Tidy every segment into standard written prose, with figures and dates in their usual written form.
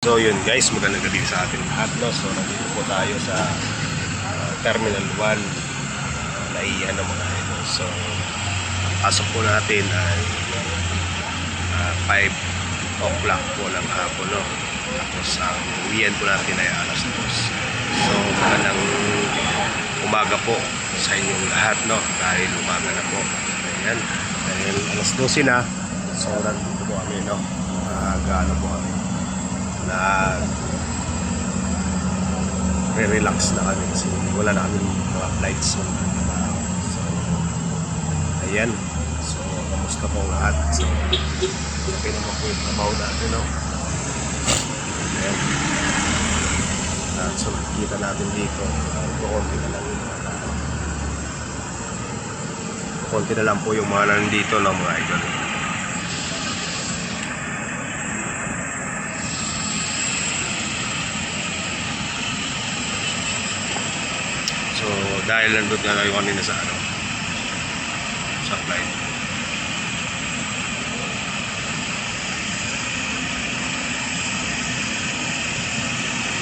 So yun guys, magandang gabi sa ating lahat, no? So nandito po tayo sa Terminal 1 Naiya ng mga idol. So pasok po natin ay 5 o'clock po ng hapon, no? Tapos ang uwian po natin ay alas 2. So magandang umaga po sa inyong lahat, no? Dahil umaga na po. Ayan, dahil alas 12 na. So nandito po kami, no? Gaano po kami na re-relax na kami kasi wala na kami mga flights. So ayan, so kamusta po lahat? So okay naman po yung trabaho natin, no? Ayan, so nakikita natin dito konti na lang po yung mga nandito, no, mga idol. So dahil nandun na kayo kanina sa sa flight.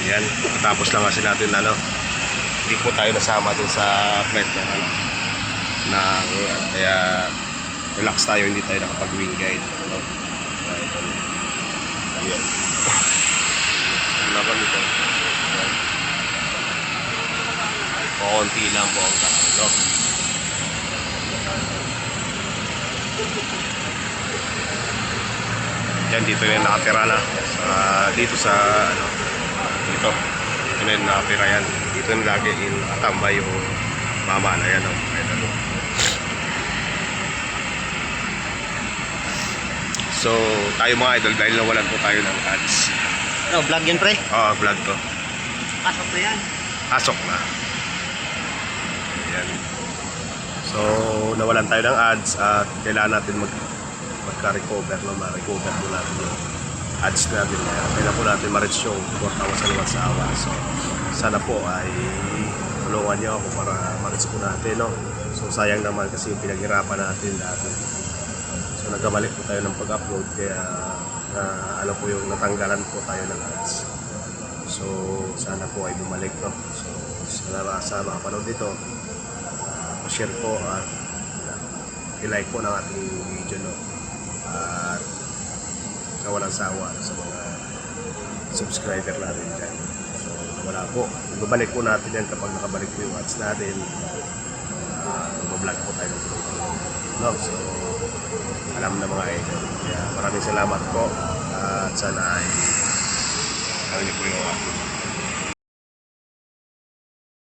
Yan, tapos lang kasi natin hindi po tayo nasama dun sa flight na kaya relax tayo, hindi tayo nakapag-wing guide, no? Ayan. Ano ba nito? Konti lang po ang takbo, no? Yan, dito yung nakatira na dito sa dito yung nakatira yan. Dito yung lagi nakatambay yung mama na yan, no? So tayo mga idol, dahil nawalan po tayo ng ads. No, vlog yun, pre? Oo, vlog to. Pasok na yan. Pasok na. Ayan. So nawalan tayo ng ads at kailangan natin magka-recover, no? Ma-recover po natin yung ads natin. Kailangan po natin ma-reach yung 4,000 sa awa. So sana po ay tulungan niyo ako para ma-reach po natin, no? So sayang naman kasi yung pinaghirapan natin dati. So nagkamali po tayo ng pag-upload, kaya ano po yung natanggalan po tayo ng ads. So sana po ay bumalik, no? So sana sa mga panood dito, share po at i-like po ng ating video, no? At kawalang sawa sa mga subscriber natin dyan. So wala po, ibabalik po natin yan kapag nakabalik po yung ads natin. Mag-vlog po tayo ng no? So alam na mga idol, kaya maraming salamat po at sana ay ano niyo po yung